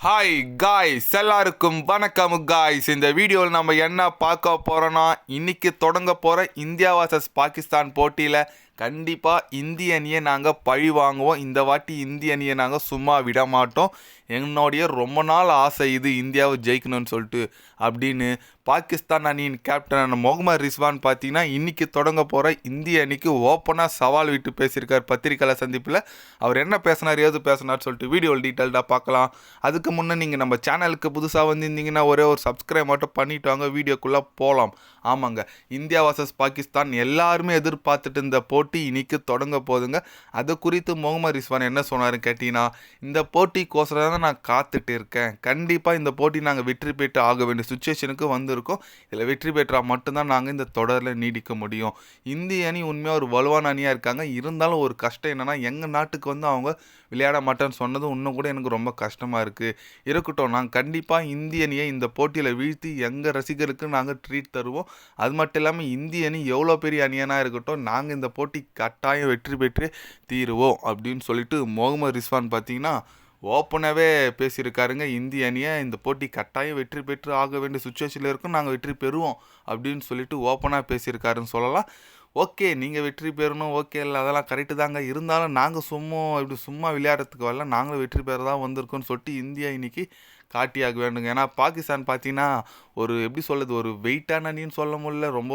Hi guys, எல்லாருக்கும் வணக்கம் guys. இந்த வீடியோவில் நம்ம என்ன பார்க்க போகிறோன்னா, இன்றைக்கி தொடங்க போகிற இந்தியா vs பாகிஸ்தான் போட்டியில் கண்டிப்பாக இந்திய அணியை நாங்கள் பழி வாங்குவோம். இந்த வாட்டி இந்திய அணியை நாங்கள் சும்மா விட மாட்டோம். என்னுடைய ரொம்ப நாள் ஆசை இது, இந்தியாவை ஜெயிக்கணும்னு சொல்லிட்டு. அப்படின்னு பாகிஸ்தான் அணியின் கேப்டனான முகமது ரிஸ்வான் பார்த்தீங்கன்னா இன்றைக்கி தொடங்க போகிற இந்திய அணிக்கு ஓப்பனாக சவால் விட்டு பேசியிருக்கார் பத்திரிக்கையாளர் சந்திப்பில். அவர் என்ன பேசினார், ஏது பேசினார் சொல்லிட்டு வீடியோவில் டீட்டெயில்டாக பார்க்கலாம். அதுக்கு முன்னே நீங்கள் நம்ம சேனலுக்கு புதுசாக வந்திருந்தீங்கன்னா ஒரே ஒரு சப்ஸ்கிரைப் மட்டும் பண்ணிட்டு வாங்க, வீடியோக்குள்ளே போகலாம். ஆமாங்க, இந்தியா vs பாகிஸ்தான் எல்லாருமே எதிர்பார்த்துட்டு இருந்த போட்டி இன்னைக்கு தொடங்க போகுதுங்க. அது குறித்து முகமது ரிஸ்வான் என்ன சொன்னாருன்னு கேட்டிங்கன்னா, இந்த போட்டிக்கோசரம் தான் நான் காத்துட்டு இருக்கேன். கண்டிப்பாக இந்த போட்டி நாங்கள் வெற்றி பெற்று ஆக வேண்டிய சுச்சுவேஷனுக்கு வந்திருக்கோம். இதில் வெற்றி பெற்றால் மட்டும்தான் நாங்கள் இந்த தொடரில் நீடிக்க முடியும். இந்திய அணி உண்மையாக ஒரு வலுவான அணியாக இருக்காங்க. இருந்தாலும் ஒரு கஷ்டம் என்னென்னா, எங்கள் நாட்டுக்கு வந்து அவங்க விளையாட மாட்டேன்னு சொன்னது இன்னும் கூட எனக்கு ரொம்ப கஷ்டமாக இருக்குது. இருக்கட்டும், நாங்கள் கண்டிப்பாக இந்திய அணியை இந்த போட்டியில் வீழ்த்தி எங்கள் ரசிகருக்கு நாங்கள் ட்ரீட் தருவோம். அது மட்டும் இல்லாமல் இந்திய அணி எவ்வளோ பெரிய அணியனாக இருக்கட்டும், நாங்கள் இந்த போட்டி கட்டாயம் வெற்றி பெற்று தீருவோம் அப்படின்னு சொல்லிட்டு முகமது ரிஸ்வான் பார்த்தீங்கன்னா ஓப்பனாகவே பேசியிருக்காருங்க. இந்திய அணியை இந்த போட்டி கட்டாயம் வெற்றி பெற்று ஆக வேண்டிய சுச்சுவேஷனில் இருக்கும், நாங்கள் வெற்றி பெறுவோம் அப்படின்னு சொல்லிட்டு ஓப்பனாக பேசியிருக்காருன்னு சொல்லலாம். ஓகே, நீங்கள் வெற்றி பெறணும், ஓகே இல்லை, அதெல்லாம் கரெக்டு தாங்க. இருந்தாலும் நாங்கள் சும்மா விளையாடுறதுக்கு வரல, நாங்களும் வெற்றி பெற தான் வந்திருக்கோன்னு சொல்லிட்டு இந்தியா இன்னைக்கு காட்டியாக வேண்டுங்க. ஏன்னா பாகிஸ்தான் பார்த்தீங்கன்னா ஒரு எப்படி சொல்லுது, ஒரு வெயிட்டான அணின்னு சொல்ல முடியல, ரொம்ப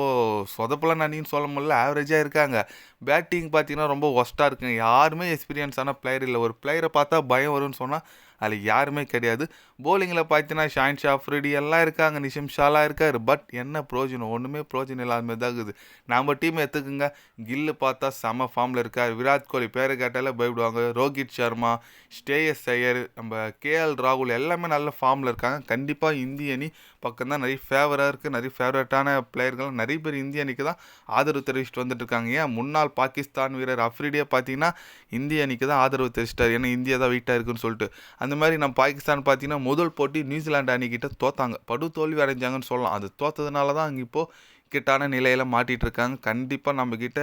சொதப்பலான அணின்னு சொல்ல முடியல, ஆவரேஜாக இருக்காங்க. பேட்டிங் பார்த்தீங்கன்னா ரொம்ப ஒஸ்ட்டாக இருக்குங்க. யாருமே எக்ஸ்பீரியன்ஸான பிளேயர் இல்லை. ஒரு பிளேயரை பார்த்தா பயம் வரும்னு சொன்னால் அதில் யாருமே கிடையாது. போலிங்கில் பார்த்தீங்கன்னா ஷாஹின் அஃப்ரிடி எல்லாம் இருக்காங்க, நிஷம் ஷாலாம் இருக்கார். பட் என்ன பிரயோஜனம், ஒன்றுமே பிரயோஜனம் இல்லாத மாதிரி தான் இருக்குது. நம்ம டீம் எடுத்துக்குங்க, கில்லு பார்த்தா செம ஃபார்மில் இருக்கார். விராட் கோலி பேரை கேட்டாலே பயப்படுவாங்க. ரோஹித் சர்மா, ஸ்ரேயஸ் ஐயர், நம்ம கேஎல் ராகுல் எல்லாமே நல்ல ஃபார்மில் இருக்காங்க. கண்டிப்பாக இந்திய அணி பக்கம் தான் நிறைய ஃபேவராக இருக்குது. நிறைய ஃபேவரட்டான பிளேயர்கள் நிறைய பேர் இந்திய அணிக்கு தான் ஆதரவு தெரிவிச்சுட்டு வந்துட்டு இருக்காங்க. ஏன் முன்னாள் பாகிஸ்தான் வீரர் அஃப்ரிடியை பார்த்தீங்கன்னா இந்திய அணிக்கு தான் ஆதரவு தெரிவிச்சிட்டார், ஏன்னா இந்தியா தான் வெயிட்டாக இருக்குன்னு சொல்லிட்டு. அந்த மாதிரி நம்ம பாகிஸ்தான் பார்த்தீங்கன்னா முதல் போட்டி நியூசிலாந்து அணிக்கிட்ட தோத்தாங்க, படு தோல்வி அடைஞ்சாங்கன்னு சொல்லலாம். அது தோத்ததுனால தான் அங்கே இப்போது கிட்டான நிலையில் மாட்டிகிட்டு இருக்காங்க. கண்டிப்பாக நம்மக்கிட்ட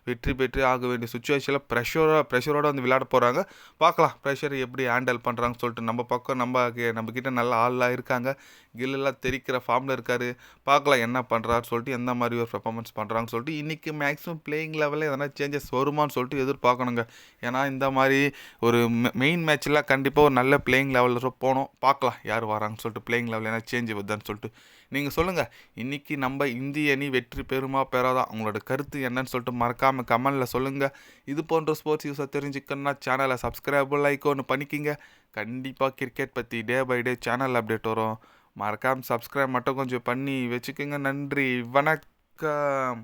வெற்றி பெற்று ஆக வேண்டிய சுச்சுவேஷனில் ப்ரெஷரோடு வந்து விளையாட போகிறாங்க. பார்க்கலாம் ப்ரெஷர் எப்படி ஹேண்டில் பண்ணுறாங்கன்னு சொல்லிட்டு. நம்ம பக்கம் நம்மக்கிட்ட நல்ல ஆள்லாம் இருக்காங்க. கில்லெல்லாம் தெரிக்கிற ஃபார்மில் இருக்கார். பார்க்கலாம் என்ன பண்ணுறாரு சொல்லிட்டு, எந்த மாதிரி ஒரு பெர்ஃபார்மன்ஸ் பண்ணுறாங்கன்னு சொல்லிட்டு. இன்றைக்கி மேக்ஸிமம் பிளேயிங் லெவலில் எதனா சேஞ்சஸ் வருமானு சொல்லிட்டு எதிர்பார்க்கணுங்க. ஏன்னா இந்த மாதிரி ஒரு மெயின் மேட்ச்சில் கண்டிப்பாக ஒரு நல்ல பிளேயிங் லெவலில் போகணும். பார்க்கலாம் யார் வராங்கன்னு சொல்லிட்டு, பிளேயிங் லெவலில் என்ன சேஞ்ச் வருதான்னு சொல்லிட்டு. நீங்கள் சொல்லுங்கள், இன்றைக்கி நம்ம இந்திய அணி வெற்றி பெறுமா பெறாதா, உங்களோட கருத்து என்னன்னு சொல்லிட்டு மறக்காமல் கமெண்டில் சொல்லுங்கள். இது போன்ற ஸ்போர்ட்ஸ் யூஸை தெரிஞ்சுக்கணுன்னா சேனலை சப்ஸ்கிரைபுல் ஐக்கோன்னு பண்ணிக்கிங்க. கண்டிப்பாக கிரிக்கெட் பற்றி day by day channel update வரும். மறக்காமல் சப்ஸ்கிரைப் மட்டும் கொஞ்சம் பண்ணி வச்சுக்கோங்க. நன்றி, வணக்கம்.